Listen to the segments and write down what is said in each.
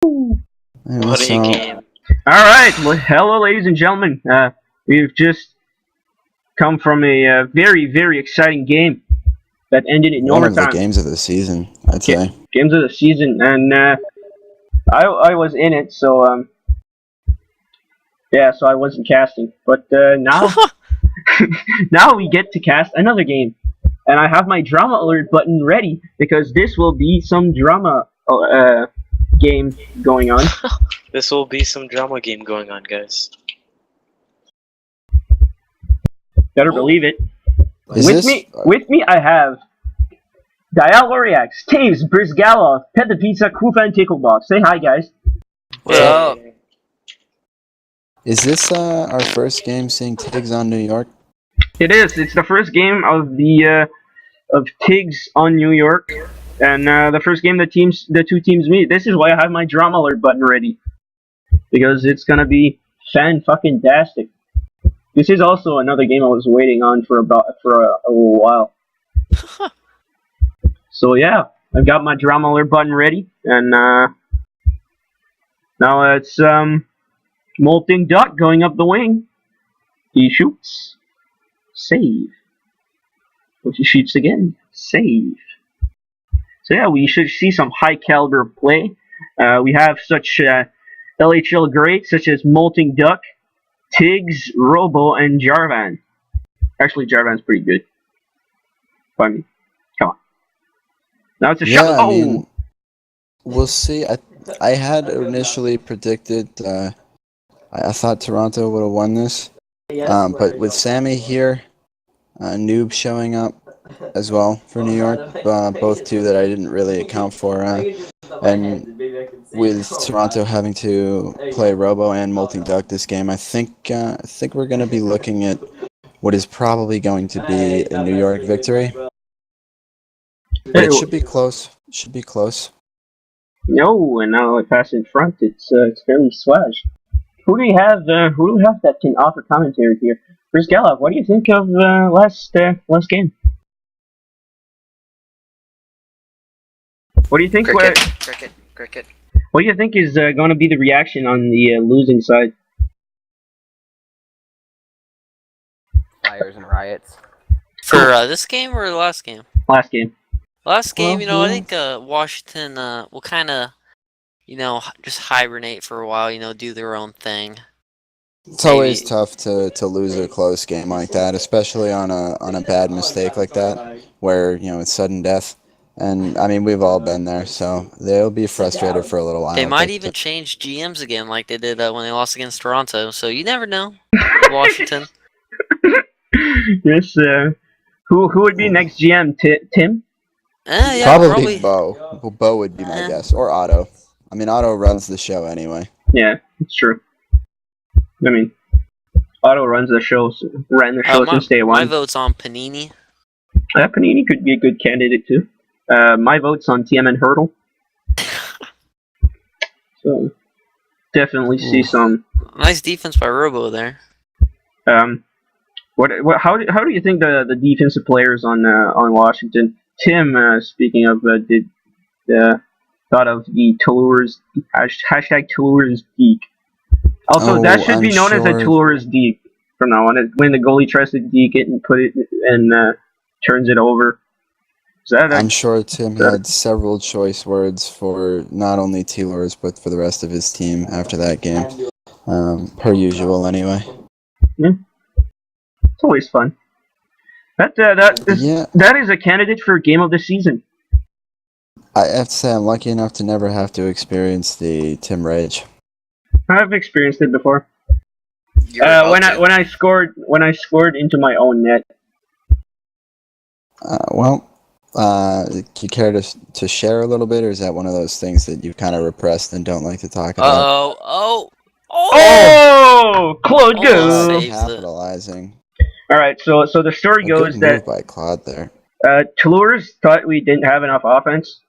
What a game. Alright, well, hello ladies and gentlemen. We've just come from a very, very exciting game that ended in One of overtime. the games of the season, I'd say. Games of the season, and I was in it, so yeah, so I wasn't casting. But now, now we get to cast another game, and I have my drama alert button ready because this will be some drama game going on. This will be some drama game going on, guys. Better believe it. Is with this, me, I have Dialoriax, Taves, Brizgalov, Pet the Pizza, Kufa, and Ticklebox. Say hi, guys. What's up? Is this our first game seeing Tiggs on New York? It is. It's the first game of the of Tiggs on New York, and the first game the two teams meet. This is why I have my drama alert button ready, because it's gonna be fan-fucking-tastic. This is also another game I was waiting on for a little while. So yeah, I've got my drama alert button ready, and now it's Molting Duck going up the wing. He shoots, save. But he shoots again, save. So yeah, we should see some high caliber play. We have such LHL greats such as Molting Duck, Tiggs, Robo, and Jarvan. Actually, Jarvan's pretty good. I mean, come on. Now it's a shot. I mean, we'll see. I had initially predicted. I thought Toronto would have won this, but with Sammy here, Noob showing up as well for New York, both two that I didn't really account for, and with Toronto having to play Robo and Molting Duck this game, I think we're going to be looking at what is probably going to be a New York victory. But it should be close. It should be close. No, and now I pass in front. It's fairly swag. Who do we have that can offer commentary here? Chris Gallup, what do you think of last game? What do you think? Cricket. What do you think is going to be the reaction on the losing side? Fires and riots. For this game or the last game? Last game. Last game, Well, I think Washington will kind of, just hibernate for a while, do their own thing. It's always tough to lose a close game like that, especially on a bad mistake like that, where it's sudden death. And I mean, we've all been there, so they'll be frustrated for a little while. They might even change GMs again, like they did when they lost against Toronto. So you never know. Washington. Yes. Who would be next GM? Tim? Yeah, probably Bo. Well, Bo would be my guess, or Otto. I mean, Otto runs the show anyway. Yeah, it's true. I mean, Otto runs the show, ran the show since day one. My vote's on Panini. Panini could be a good candidate too. My vote's on TMN Hurdle. So definitely see some nice defense by Robo there. How do you think the defensive players on Washington? Tim, speaking of, did thought of the Toulours hashtag Toulours Deke. Also, that should be known as a Toulours Deke from now on. When the goalie tries to deke it and put it and turns it over. I'm sure Tim had several choice words for not only Toulours but for the rest of his team after that game, per usual anyway. Yeah. It's always fun. That is a candidate for game of the season. I have to say I'm lucky enough to never have to experience the Tim Rage. I've experienced it before. When I scored into my own net. Do you care to share a little bit, or is that one of those things that you kind of repressed and don't like to talk about? Claude goes. Capitalizing. All right, so the story goes good that move by Claude there. Toulours thought we didn't have enough offense,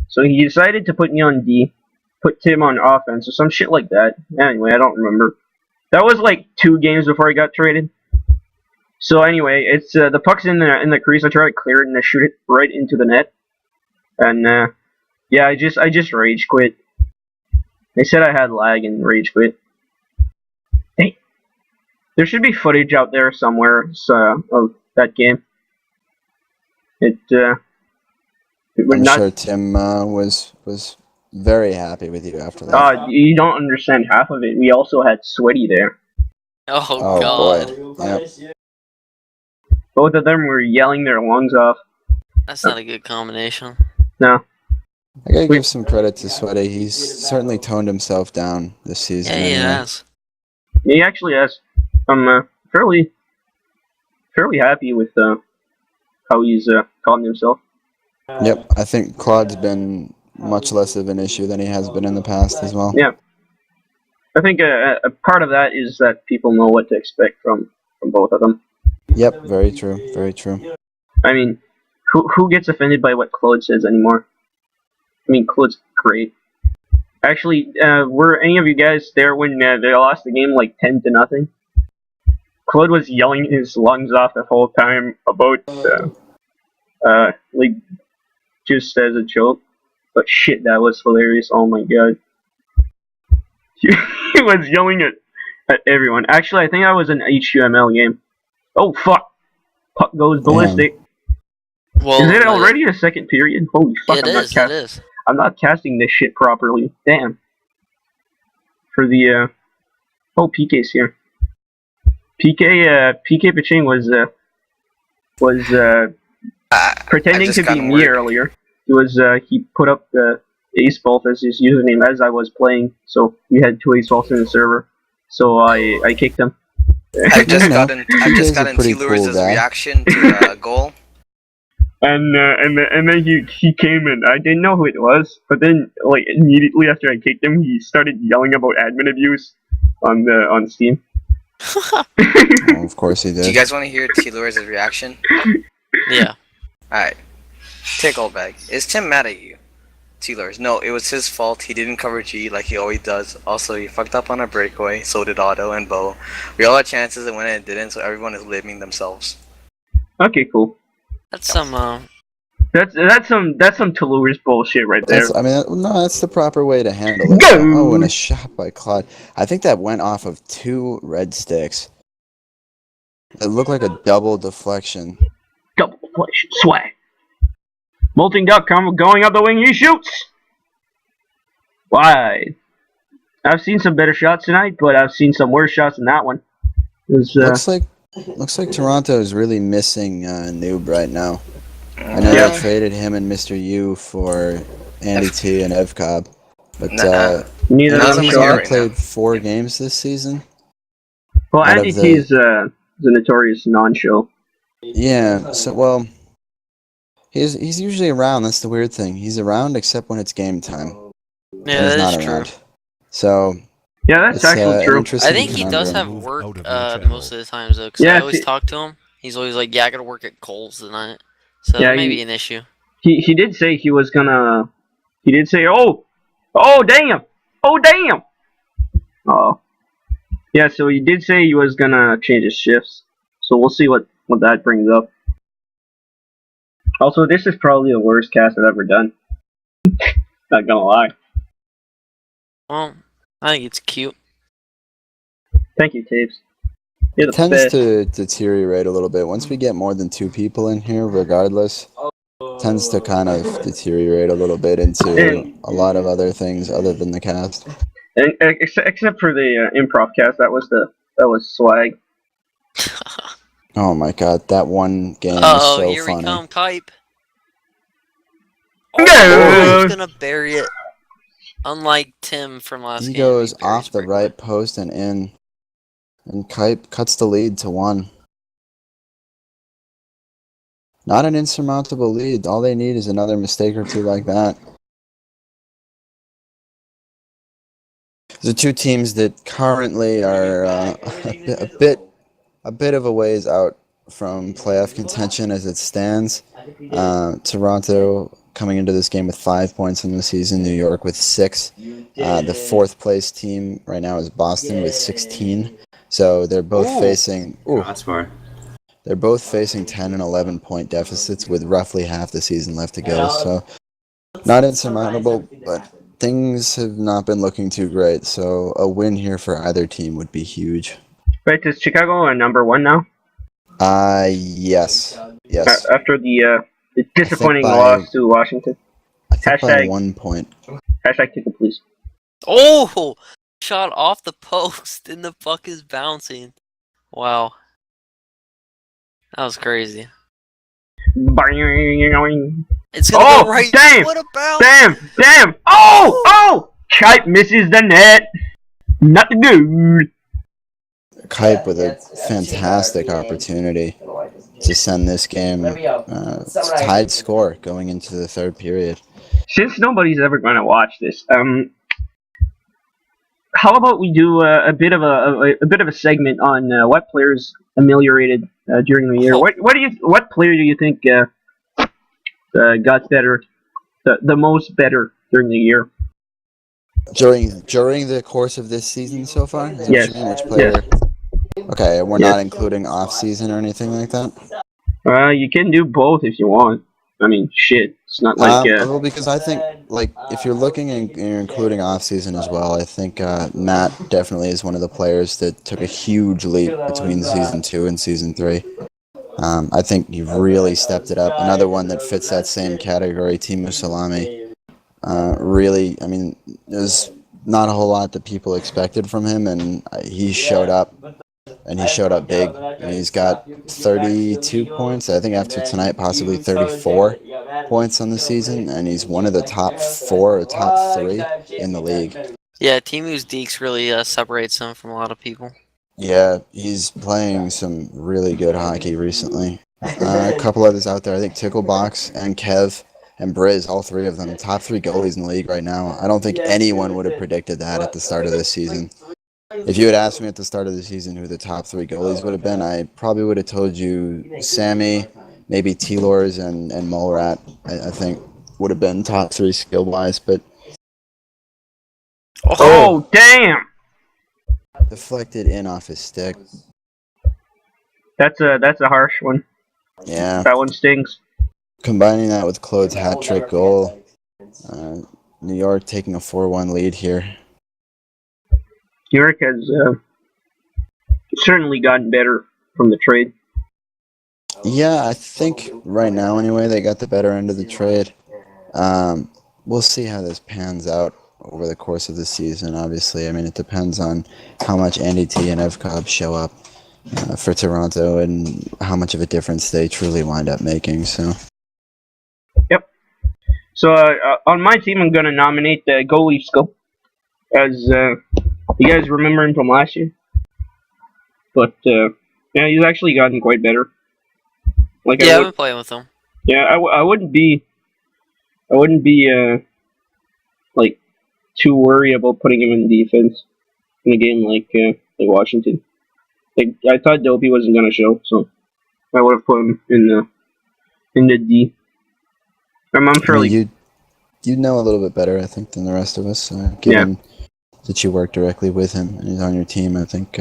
so he decided to put me on D, put Tim on offense, or some shit like that. Anyway, I don't remember. That was like 2 games before I got traded. So anyway, it's the puck's in the crease. I try to clear it and I shoot it right into the net, and yeah, I just rage quit. They said I had lag and rage quit. Hey, there should be footage out there somewhere of that game. It would I'm not. sure Tim was very happy with you after that. You don't understand half of it. We also had Sweaty there. Oh, Oh God. boy. Yep. Both of them were yelling their lungs off. That's not a good combination. No. I gotta give some credit to Sweaty. He's certainly toned himself down this season. Yeah, he anyway. has. He actually has. I'm fairly happy with how he's calling himself. Yep, I think Claude's been much less of an issue than he has been in the past as well. Yeah. I think a part of that is that people know what to expect from both of them. Yep, very true, very true. I mean, who gets offended by what Claude says anymore? I mean, Claude's great. Actually, were any of you guys there when they lost the game like 10-0? Claude was yelling his lungs off the whole time about like just as a joke. But shit, that was hilarious. Oh my god. He was yelling at everyone. Actually, I think that was an HUML game. Oh fuck! Puck goes ballistic. Well, Is it already a second period? Holy fuck! It is. I'm not casting this shit properly. Damn. For the PK's here. PK Paching was pretending to be me earlier. He put up Ace Bolt as his username as I was playing, so we had 2 Ace Bolts in the server. So I kicked him. I've just gotten pretty T-Lures' cool guy. reaction to goal. And then he came in. I didn't know who it was, but then like immediately after I kicked him, he started yelling about admin abuse on Steam. Oh, of course he did. Do you guys want to hear T-Lures' reaction? Yeah. Alright. Take old bag. Is Tim mad at you? T-Lures. No, it was his fault. He didn't cover G like he always does. Also, he fucked up on a breakaway. So did Otto and Bo. We all had chances and when it didn't, so everyone is blaming themselves. Okay, cool. That's some That's some Toulouse bullshit right there. That's the proper way to handle it. Go! Oh, and a shot by Claude. I think that went off of 2 red sticks. It looked like a double deflection. Double deflection. Swag. Molting Duck going up the wing. He shoots. Wide. I've seen some better shots tonight, but I've seen some worse shots than that one. Looks like Toronto is really missing Noob right now. I know they traded him and Mr. U for Andy T and Ev Cobb, but neither of them he's are only played 4 games this season. Well, Andy T is a notorious non-show. Yeah, so well, he's usually around. That's the weird thing. He's around except when it's game time. Yeah, he's that not is around. true. So yeah, that's actually true. I think he does have work most of the times though, because I always talk to him. He's always like, "Yeah, I gotta work at Kohl's tonight," so that may be an issue. He did say he was gonna. He did say, "Oh damn, oh yeah." So he did say he was gonna change his shifts. So we'll see what that brings up. Also, this is probably the worst cast I've ever done. Not gonna lie. Well, I think it's cute. Thank you, Tapes. It tends to deteriorate a little bit. Once we get more than 2 people in here, regardless, it tends to kind of deteriorate a little bit into a lot of other things other than the cast. And, except for the improv cast, that was swag. Oh my god, that one game was so here funny. we come, Kype. No! He's gonna bury it. Unlike Tim from last game. He goes off the right post and in. And Kype cuts the lead to 1. Not an insurmountable lead. All they need is another mistake or 2 like that. The 2 teams that currently are a bit of a ways out from playoff contention as it stands. Toronto coming into this game with 5 points in the season. New York with 6. The 4th place team right now is Boston with 16. So they're both facing. They're both facing 10 and 11 point deficits with roughly half the season left to go. So not insurmountable, but things have not been looking too great, so a win here for either team would be huge. Right, is Chicago #1 now? Yes. Yes. After the disappointing loss to Washington. I think by 1 point. Hashtag ticket, please. Oh! Shot off the post and the puck is bouncing. Wow. That was crazy. It's gonna go right. Damn! What a bounce! Damn! Oh! Kite misses the net. Not good. Kite with a fantastic opportunity to send this game tied score going into the third period. Since nobody's ever going to watch this, how about we do a bit of a segment on what players ameliorated during the year? What player do you think got better, the most better during the year? During the course of this season so far? Yes. Which player? Yes. Okay, we're not including off-season or anything like that? You can do both if you want. I mean, shit. It's not like... Well, because I think, like, if you're looking and you're including off-season as well, I think Matt definitely is one of the players that took a huge leap between Season 2 and Season 3. I think you've really stepped it up. Another one that fits that same category, Teemu Salami. Really, I mean, there's not a whole lot that people expected from him, and he showed up. And he showed up big. And he's got 32 points. I think after tonight, possibly 34 points on the season. And he's one of the top 4 or top 3 in the league. Yeah, Teemu's Deeks really separates him from a lot of people. Yeah, he's playing some really good hockey recently. A couple others out there. I think Ticklebox and Kev and Briz, all 3 of them, top 3 goalies in the league right now. I don't think anyone would have predicted that at the start of this season. If you had asked me at the start of the season who the top 3 goalies would have been, I probably would have told you Sammy, maybe T-Lors, and Mulrat, I think, would have been top 3 skill-wise, but... Oh, damn! Deflected in off his stick. That's a harsh one. Yeah. That one stings. Combining that with Claude's hat-trick goal, New York taking a 4-1 lead here. New York has certainly gotten better from the trade. Yeah, I think right now anyway they got the better end of the trade. We'll see how this pans out over the course of the season, obviously. I mean, it depends on how much Andy T and Evcobb show up for Toronto and how much of a difference they truly wind up making. So. Yep. So on my team, I'm going to nominate goalie Scope as... you guys remember him from last year? But, yeah, he's actually gotten quite better. Like, yeah, I've been playing with him. Yeah, I wouldn't be, like, too worried about putting him in defense in a game like Washington. Like, I thought Dopey wasn't going to show, so I would have put him in the D. I'm fairly... You know a little bit better, I think, than the rest of us, given... Yeah. That you work directly with him and he's on your team. I think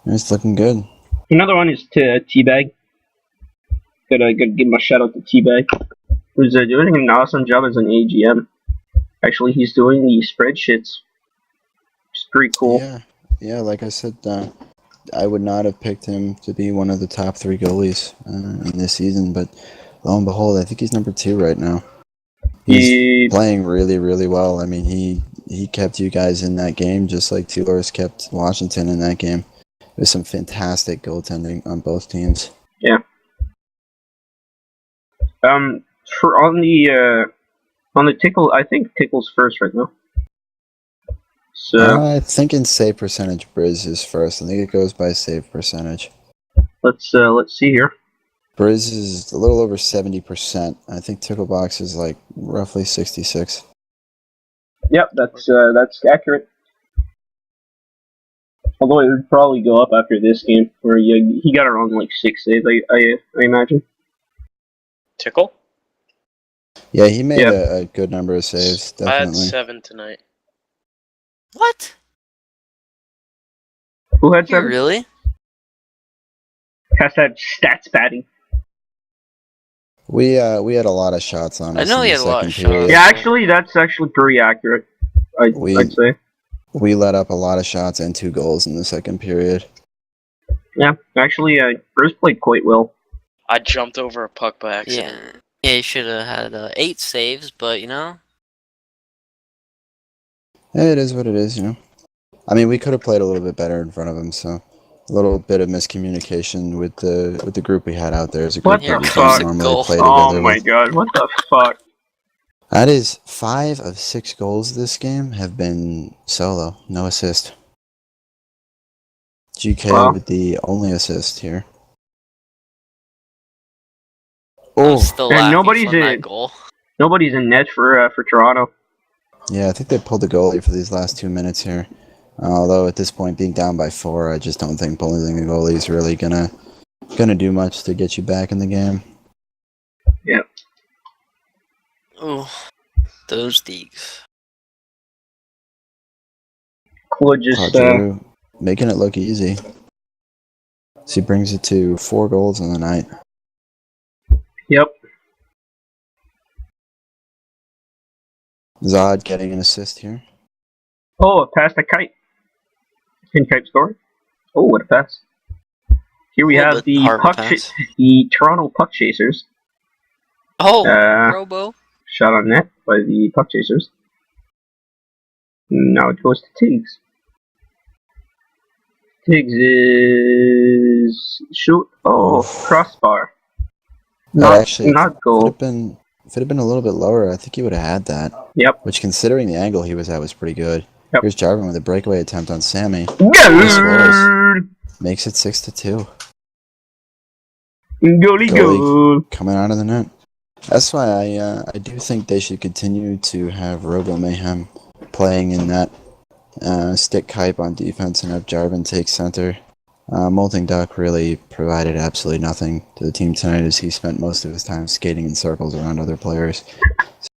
it's looking good. Another one is to Teabag. Gotta give him a shout out to Teabag, who's doing an awesome job as an AGM. Actually, he's doing the spreadsheets. It's pretty cool. Yeah. Like I said, I would not have picked him to be one of the top 3 goalies in this season, but lo and behold, I think he's number 2 right now. He's playing really, really well. I mean, he kept you guys in that game just like T-Lors kept Washington in that game. There's some fantastic goaltending on both teams. Yeah. For on the Tickle, I think Tickle's first right now. So I think in save percentage, Briz is first. I think it goes by save percentage. Let's see here. Briz is a little over 70%. I think Ticklebox is like roughly 66. Yep, that's accurate. Although it would probably go up after this game, where he got around like 6 saves, I imagine. Tickle? Yeah, he made a good number of saves, definitely. I had 7 tonight. What? Who had 7? Really? Hashtag stats padding. We had a lot of shots on I us know in he the had a lot of second period. shots. Yeah, actually, that's actually pretty accurate. I'd say. We let up a lot of shots and 2 goals in the second period. Yeah, actually, Bruce played quite well. I jumped over a puck by accident. Yeah, he should have had 8 saves, but you know. It is what it is, you know. I mean, we could have played a little bit better in front of him, so a little bit of miscommunication with the group we had out there as a What group the that we fuck? don't normally play Oh together my with. god, what the fuck? That is 5 of 6 goals this game have been solo, no assist. GK Wow. with the only assist here. I'm Oh, still And laughing nobody's from that in- goal. Nobody's in net for Toronto. yeah, I think they pulled the goalie for these last 2 minutes here. Although at this point, being down by 4, I just don't think pulling the goalie is really gonna do much to get you back in the game. Ooh, those Deeks. Claude just Claude Giroux making it look easy. So he brings it to 4 goals in the night. yep. Zod getting an assist here. Oh, a pass to Kite. Can Kite score? Oh, what a pass! Here we A little have bit the hard of a pass. the Toronto puck chasers. Oh, Uh, Robo. Shot on net by the puck chasers. Now it goes to Tiggs. Tiggs is shoot. Oh, crossbar. That actually, Not if goal. it had been a little bit lower, I think he would have had that. Yep. Which, considering the angle he was at, was pretty good. Yep. Here's Jarvin with a breakaway attempt on Sammy. Goal! Makes it 6-2. Goalie goal! Coming out of the net. That's why I do think they should continue to have Robo Mayhem playing in that stick hype on defense and have Jarvin take center. Molting Duck really provided absolutely nothing to the team tonight as he spent most of his time skating in circles around other players.